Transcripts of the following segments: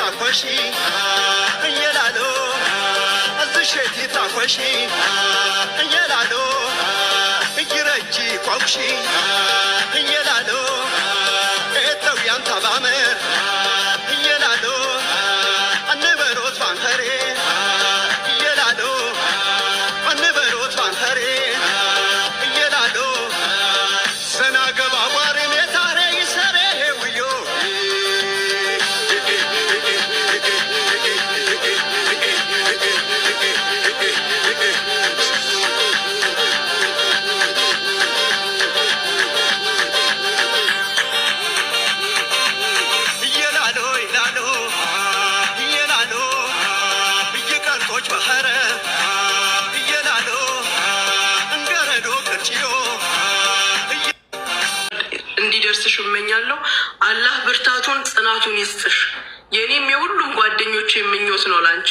تاخوشي يلالو الزشتي تاخوشي يلالو يرجي قوشي يلالو اتو يانتا بامر يلالو النبروت بانخري يلالو النبروت بانخري يلالو سنا قباواري ميتاري يسري ويو እንዲደርስሽ እመኛለሁ። አላህ ብርታቱን ጽናቱን ይስጥሽ። የኔም የሁሉም ጓደኞች የምኞት ነው ላንቺ።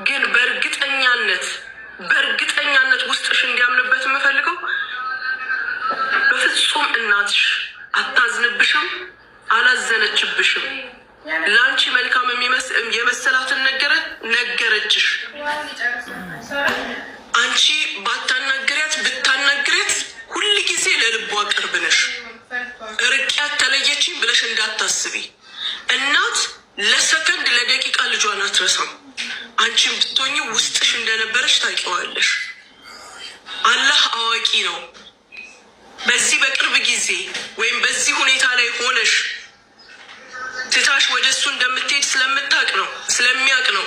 ግን በእርግጠኛነት ውስጥሽ እንዲያምንበት የምፈልገው በፍጹም እናትሽ አታዝንብሽም፣ አላዘነችብሽም። ላንቺ መልካም የመሰላትን ነገረችሽ። አንቺ ባታናግሪያት ብታናግሪያት ሁል ጊዜ ለልቧ ቅርብ ነሽ። ርቂያት ተለየችኝ ብለሽ እንዳታስቢ። እናት ለሰከንድ ለደቂቃ ልጇን አትረሳም። አንቺን ብትሆኚ ውስጥሽ እንደነበረች ታውቂዋለሽ። አላህ አዋቂ ነው። በዚህ በቅርብ ጊዜ ወይም በዚህ ሁኔታ ላይ ሆነሽ ትታሽ ወደ እሱ እንደምትሄድ ስለሚያውቅ ነው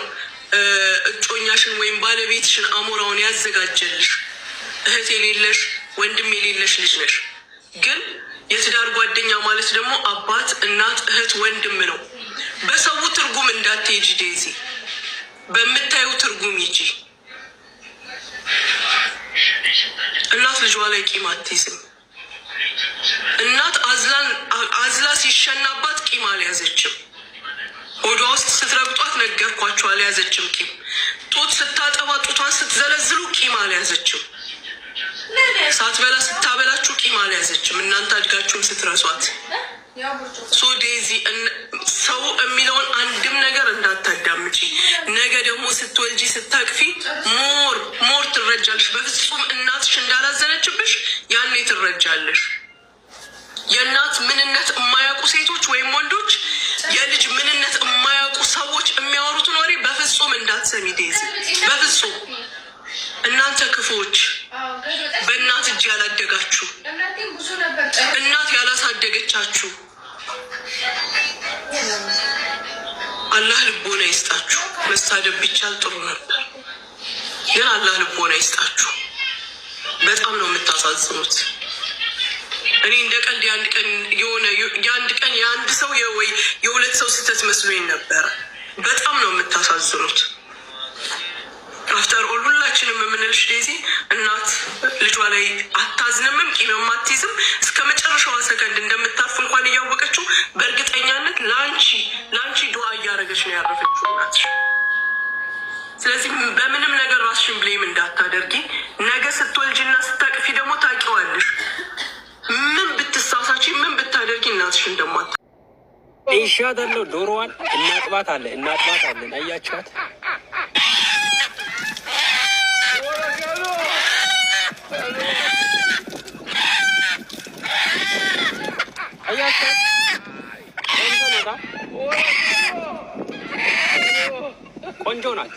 እጮኛሽን ወይም ባለቤትሽን አሞራውን ያዘጋጀልሽ። እህት የሌለሽ ወንድም የሌለሽ ልጅ ነሽ። ግን የትዳር ጓደኛ ማለት ደግሞ አባት፣ እናት፣ እህት፣ ወንድም ነው። በሰው ትርጉም እንዳትሄጂ ዴዚ፣ በምታዩ ትርጉም ሂጂ። እናት ልጇ ላይ ቂም አትይዝም። እናት አዝላ ሲሸናባት ቂም አልያዘችም። ሆዷ ውስጥ ስትረግጧት ነገርኳቸው አልያዘችም ቂም። ጡት ስታጠባ ጡቷን ስትዘለዝሉ ቂም አልያዘችም። ሳትበላ ስታበላችሁ ቂም አልያዘችም። እናንተ አድጋችሁም ስትረሷት። ሶ ዴዚ ሰው የሚለውን አንድም ነገር እንዳታዳምጪ። ነገ ደግሞ ስትወልጂ ስታቅፊ ሞር ትረጃለሽ። በፍጹም እናትሽ እንዳላዘነችብሽ ያኔ ትረጃለሽ። የእናት ምንነት የማያውቁ ሴቶች ወይም ወንዶች፣ የልጅ ምንነት የማያውቁ ሰዎች የሚያወሩትን ወሬ በፍጹም እንዳትሰሚ ዴዚ፣ በፍጹም። እናንተ ክፉዎች፣ በእናት እጅ ያላደጋችሁ፣ እናት ያላሳደገቻችሁ፣ አላህ ልቦና ይስጣችሁ። መሳደብ ቢቻል ጥሩ ነበር፣ ግን አላህ ልቦና ይስጣችሁ። በጣም ነው የምታሳዝኑት። እኔ እንደ ቀልድ የአንድ ቀን የአንድ ሰው ወይ የሁለት ሰው ስህተት መስሎኝ ነበረ። በጣም ነው የምታሳዝኑት። አፍተር ኦል ሁላችንም የምንልሽ ዴዚ፣ እናት ልጇ ላይ አታዝንምም፣ ቂምም አትይዝም። እስከ መጨረሻዋ ሰከንድ እንደምታርፍ እንኳን እያወቀችው በእርግጠኛነት ለአንቺ ዱዓ እያደረገች ነው ያረፈችው እናትሽ። ስለዚህ በምንም ነገር ራስሽን ብሌም እንዳታደርጊ። ነገ ስትወልጅና ስታቅፊ ደግሞ ታውቂዋለሽ። ምን ብትሳሳች ምን ብታደርጊ እናትሽ እንደማታ ይሻዳለው። ዶሮዋን እናጥባታለን። አያችኋት? ቆንጆ ናት።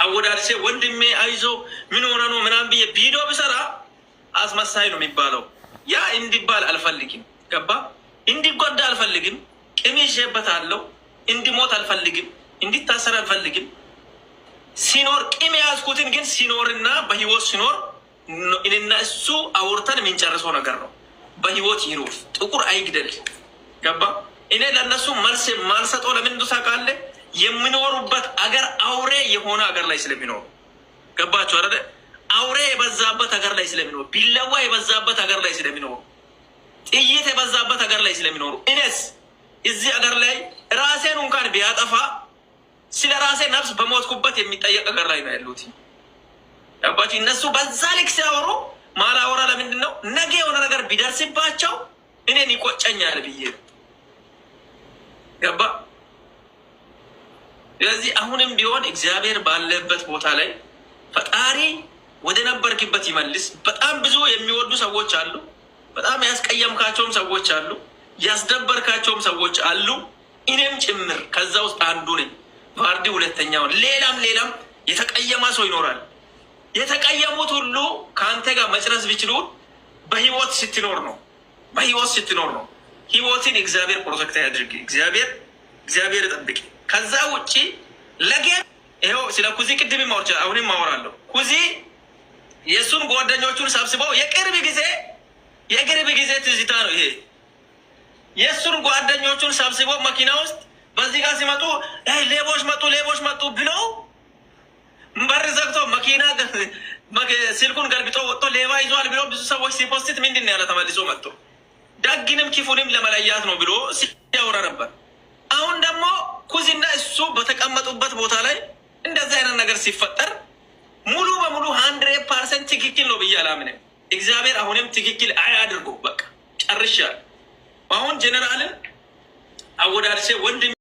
አወዳድሴ ወንድሜ አይዞ ምን ሆነ ነው ምናምን ብዬ ቪዲዮ ብሰራ አስመሳይ ነው የሚባለው። ያ እንዲባል አልፈልግም። ገባ? እንዲጎዳ አልፈልግም። ቅም ይዤበታለሁ። እንዲሞት አልፈልግም። እንዲታሰር አልፈልግም። ሲኖር ቅም የያዝኩትን ግን ሲኖርና በህይወት ሲኖር እኔና እሱ አውርተን የምንጨርሰው ነገር ነው። በህይወት ይኖር፣ ጥቁር አይግደል። ገባ? እኔ ለእነሱ መልስ ማልሰጠው ለምን ታውቃለህ? የሚኖሩበት አገር አውሬ የሆነ አገር ላይ ስለሚኖሩ። ገባችሁ አይደለ? አውሬ የበዛበት አገር ላይ ስለሚኖሩ፣ ቢለዋ የበዛበት አገር ላይ ስለሚኖሩ፣ ጥይት የበዛበት አገር ላይ ስለሚኖሩ፣ እኔስ እዚህ አገር ላይ ራሴን እንኳን ቢያጠፋ ስለ በራሴ ነፍስ በሞትኩበት የሚጠየቅ ነገር ላይ ነው ያሉት። ገባችሁ? እነሱ በዛ ልክ ሲያወሩ ማላወራ ለምንድን ነው? ነገ የሆነ ነገር ቢደርስባቸው እኔን ይቆጨኛል ብዬ ነው። ገባ? ስለዚህ አሁንም ቢሆን እግዚአብሔር ባለበት ቦታ ላይ ፈጣሪ ወደ ነበርክበት ይመልስ። በጣም ብዙ የሚወዱ ሰዎች አሉ። በጣም ያስቀየምካቸውም ሰዎች አሉ። ያስደበርካቸውም ሰዎች አሉ። እኔም ጭምር ከዛ ውስጥ አንዱ ነኝ። ቫርዲ ሁለተኛውን ሌላም የተቀየማ ሰው ይኖራል። የተቀየሙት ሁሉ ከአንተ ጋር መጨረስ ቢችሉ በህይወት ስትኖር ነው። በህይወት ስትኖር ነው። ህይወትን እግዚአብሔር ፕሮቴክት ያድርግ። እግዚአብሔር ጠብቅ። ከዛ ውጭ ለጌ ይኸው ስለ ኩዚ ቅድም ማውርቻ አሁንም ማወራለሁ። ኩዚ የእሱን ጓደኞቹን ሰብስበው የቅርብ ጊዜ ትዝታ ነው ይሄ። የእሱን ጓደኞቹን ሰብስበው መኪና ውስጥ በዚህ ጋር ሲመጡ ሌቦች መጡ ብለው በር ዘግቶ መኪና ስልኩን ገልብጦ ወጥቶ ሌባ ይዟል ብሎ ብዙ ሰዎች ሲፖስት ምንድን ያለ ተመልሶ መጥቶ ደግንም ክፉንም ለመለያት ነው ብሎ ሲያወራ ነበር። አሁን ደግሞ ኩዚና እሱ በተቀመጡበት ቦታ ላይ እንደዚህ አይነት ነገር ሲፈጠር ሙሉ በሙሉ 100% ትክክል ነው ብዬ አላምንም። እግዚአብሔር አሁንም ትክክል አያድርጉ። በቃ ጨርሻል። አሁን ጀነራልን አወዳድሴ ወንድሜ